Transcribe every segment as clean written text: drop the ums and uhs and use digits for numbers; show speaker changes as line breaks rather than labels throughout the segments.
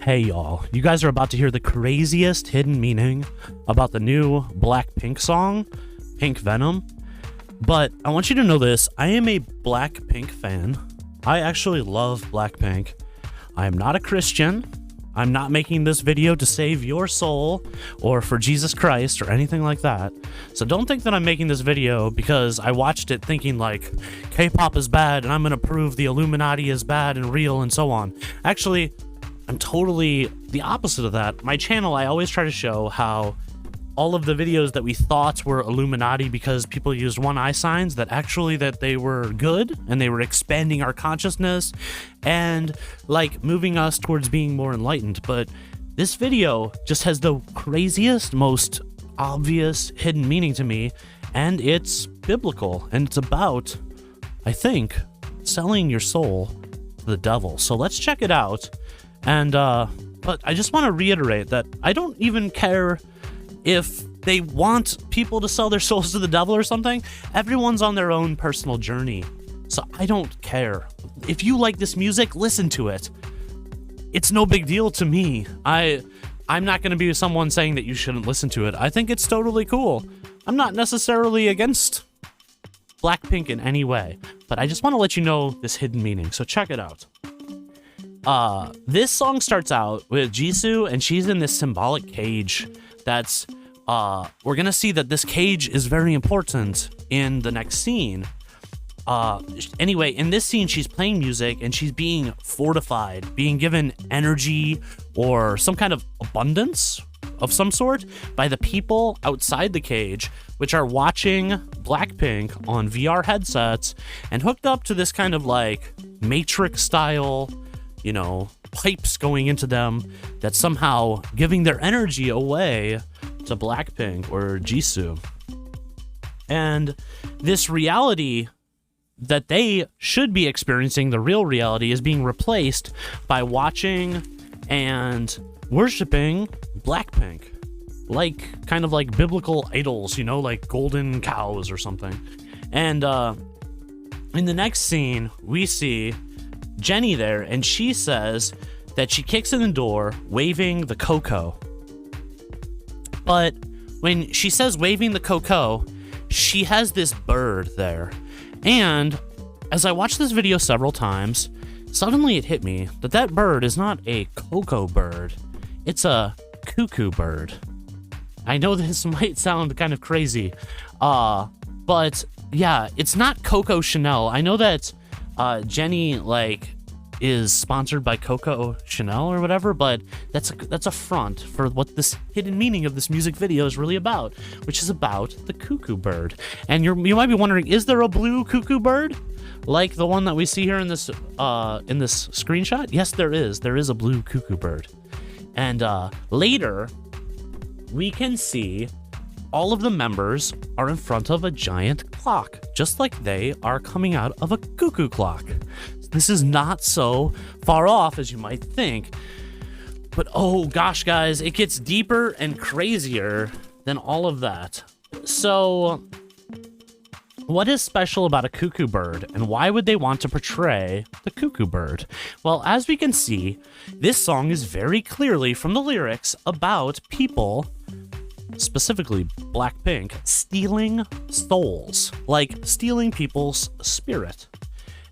Hey y'all, you guys are about to hear the craziest hidden meaning about the new BLACKPINK song, Pink Venom. But I want you to know this, I am a BLACKPINK fan. I actually love BLACKPINK. I am not a Christian. I'm not making this video to save your soul or for Jesus Christ or anything like that. So don't think that I'm making this video because I watched it thinking like K-pop is bad and I'm gonna prove the Illuminati is bad and real and so on. Actually, I'm totally the opposite of that. My channel, I always try to show how all of the videos that we thought were Illuminati because people used one eye signs, that actually that they were good and they were expanding our consciousness and like moving us towards being more enlightened. But this video just has the craziest, most obvious hidden meaning to me, and it's biblical, and it's about, I think, selling your soul to the devil. So let's check it out. And but I just want to reiterate that I don't even care if they want people to sell their souls to the devil or something. Everyone's on their own personal journey, so I don't care. If you like this music, listen to it. It's no big deal to me. I'm not going to be someone saying that you shouldn't listen to it. I think it's totally cool. I'm not necessarily against BLACKPINK in any way, but I just want to let you know this hidden meaning, so check it out. This song starts out with Jisoo, and she's in this symbolic cage that's, we're gonna see that this cage is very important in the next scene. Anyway, in this scene, she's playing music and she's being fortified, being given energy or some kind of abundance of some sort by the people outside the cage, which are watching BLACKPINK on VR headsets and hooked up to this kind of like Matrix style, you know, pipes going into them that's somehow giving their energy away to BLACKPINK or Jisoo. And this reality that they should be experiencing, the real reality, is being replaced by watching and worshiping BLACKPINK, like kind of like biblical idols, you know, like golden cows or something. And in the next scene, we see Jenny there, and she says that she kicks in the door waving the cocoa. But when she says waving the cocoa, she has this bird there. And as I watched this video several times, suddenly it hit me that that bird is not a cocoa bird. It's a cuckoo bird. I know this might sound kind of crazy, but yeah, it's not Coco Chanel. I know that Jenny like is sponsored by Coco Chanel or whatever, but that's a front for what this hidden meaning of this music video is really about, which is about the cuckoo bird. And you might be wondering, is there a blue cuckoo bird like the one that we see here in this screenshot? Yes, there is. There is a blue cuckoo bird. And later we can see all of the members are in front of a giant clock, just like they are coming out of a cuckoo clock. This is not so far off as you might think. But oh gosh, guys, it gets deeper and crazier than all of that. So, what is special about a cuckoo bird, and why would they want to portray the cuckoo bird? Well, as we can see, this song is very clearly from the lyrics about people, specifically BLACKPINK, stealing souls, like stealing people's spirit.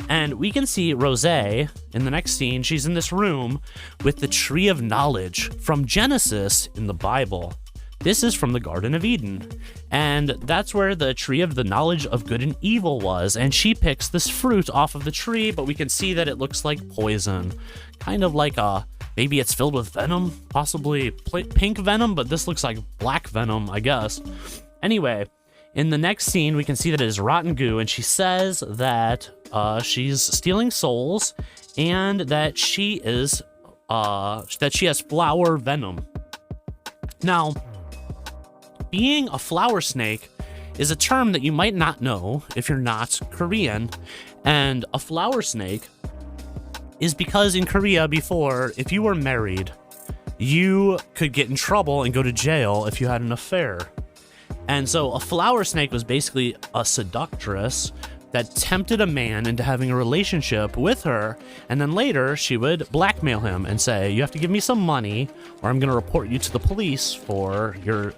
And we can see Rosé in the next scene. She's in this room with the tree of knowledge from Genesis in the Bible. This is from the Garden of Eden. And that's where the tree of the knowledge of good and evil was. And she picks this fruit off of the tree, but we can see that it looks like poison. Kind of like maybe it's filled with venom, possibly pink venom, but this looks like black venom, I guess. Anyway, in the next scene, we can see that it is rotten goo, and she says that she's stealing souls and that she is that she has flower venom. Now, being a flower snake is a term that you might not know if you're not Korean, and a flower snake is because in Korea before, if you were married, you could get in trouble and go to jail if you had an affair. And so a flower snake was basically a seductress that tempted a man into having a relationship with her, and then later she would blackmail him and say, you have to give me some money or I'm going to report you to the police for your,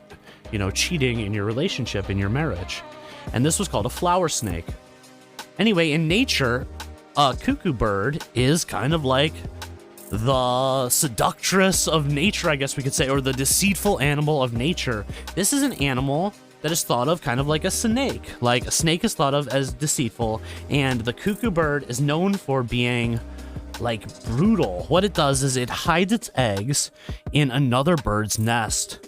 cheating in your relationship, in your marriage. And this was called a flower snake. Anyway, in nature, a cuckoo bird is kind of like the seductress of nature, I guess we could say, or the deceitful animal of nature. This is an animal that is thought of kind of like a snake. Like a snake is thought of as deceitful, and the cuckoo bird is known for being like brutal. What it does is it hides its eggs in another bird's nest,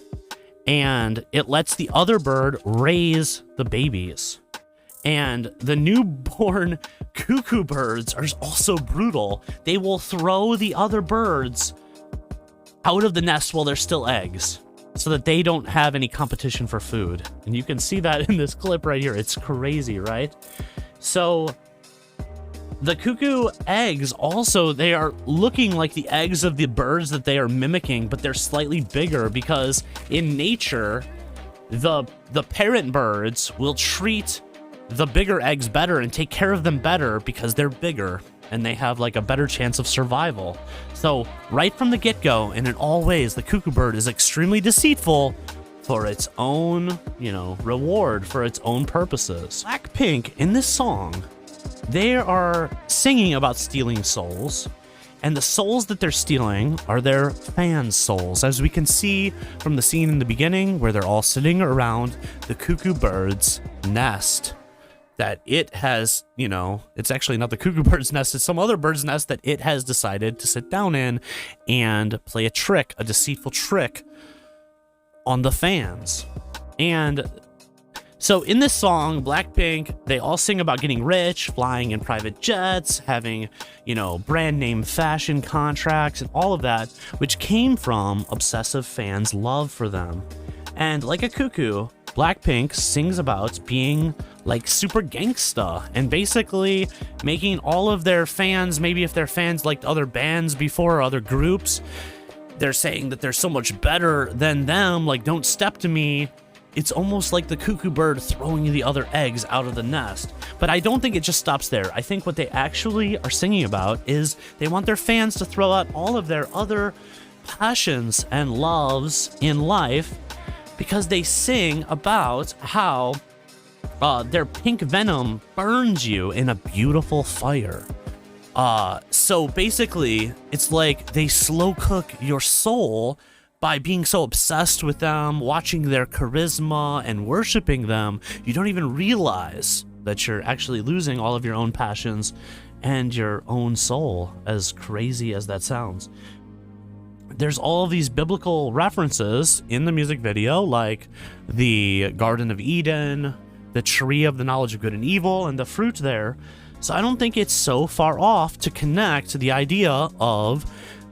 and it lets the other bird raise the babies. And the newborn cuckoo birds are also brutal. They will throw the other birds out of the nest while they're still eggs, so that they don't have any competition for food. And you can see that in this clip right here. It's crazy, right? So the cuckoo eggs also, they are looking like the eggs of the birds that they are mimicking, but they're slightly bigger because in nature, the parent birds will treat the bigger eggs better and take care of them better because they're bigger and they have like a better chance of survival. So right from the get-go and in all ways, the cuckoo bird is extremely deceitful for its own, reward, for its own purposes. BLACKPINK, in this song, they are singing about stealing souls, and the souls that they're stealing are their fans' souls, as we can see from the scene in the beginning where they're all sitting around the cuckoo bird's nest. That it has, it's actually not the cuckoo bird's nest, it's some other bird's nest that it has decided to sit down in and play a trick, a deceitful trick on the fans. And so in this song, BLACKPINK, they all sing about getting rich, flying in private jets, having, brand name fashion contracts and all of that, which came from obsessive fans' love for them. And like a cuckoo, BLACKPINK sings about being like super gangsta and basically making all of their fans, maybe if their fans liked other bands before or other groups, they're saying that they're so much better than them, like don't step to me. It's almost like the cuckoo bird throwing the other eggs out of the nest. But I don't think it just stops there. I think what they actually are singing about is they want their fans to throw out all of their other passions and loves in life, because they sing about how their pink venom burns you in a beautiful fire. So basically, it's like they slow cook your soul by being so obsessed with them, watching their charisma and worshiping them. You don't even realize that you're actually losing all of your own passions and your own soul, as crazy as that sounds. There's all of these biblical references in the music video, like the Garden of Eden, the tree of the knowledge of good and evil, and the fruit there. So I don't think it's so far off to connect to the idea of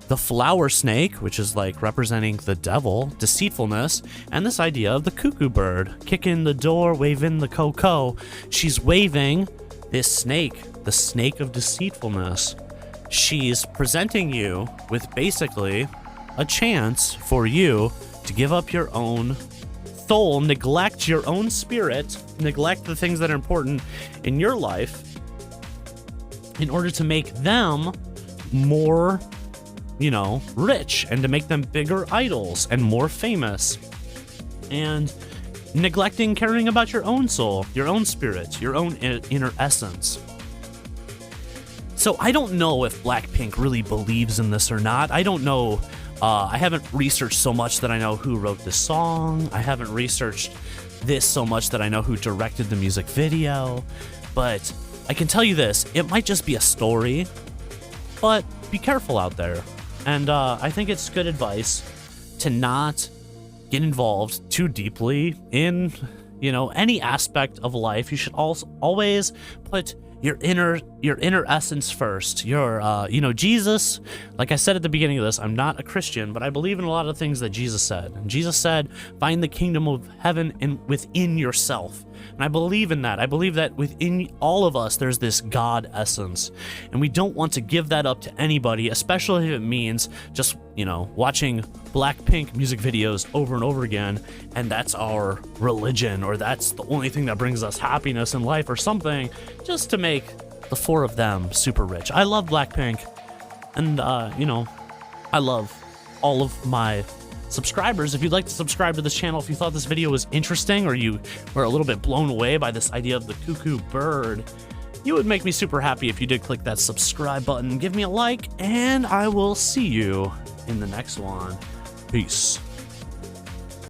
the flower snake, which is like representing the devil, deceitfulness, and this idea of the cuckoo bird, kicking the door, waving the cocoa. She's waving this snake, the snake of deceitfulness. She's presenting you with basically a chance for you to give up your own soul, neglect your own spirit, neglect the things that are important in your life in order to make them more, rich, and to make them bigger idols and more famous, and neglecting caring about your own soul, your own spirit, your own inner essence. So I don't know if BLACKPINK really believes in this or not. I don't know. I haven't researched so much that I know who wrote this song. I haven't researched this so much that I know who directed the music video. But I can tell you this, it might just be a story, but be careful out there. And I think it's good advice to not get involved too deeply in, any aspect of life. You should also always put your inner essence first. Jesus, like I said at the beginning of this, I'm not a Christian, but I believe in a lot of things that Jesus said. And Jesus said, find the kingdom of heaven within yourself. And I believe in that. I believe that within all of us, there's this God essence. And we don't want to give that up to anybody, especially if it means just, you know, watching BLACKPINK music videos over and over again, and that's our religion, or that's the only thing that brings us happiness in life or something, just to make the four of them super rich. I love BLACKPINK, and, you know, I love all of my subscribers. If you'd like to subscribe to this channel, if you thought this video was interesting, or you were a little bit blown away by this idea of the cuckoo bird, you would make me super happy if you did click that subscribe button, give me a like, and I will see you in the next one. Peace.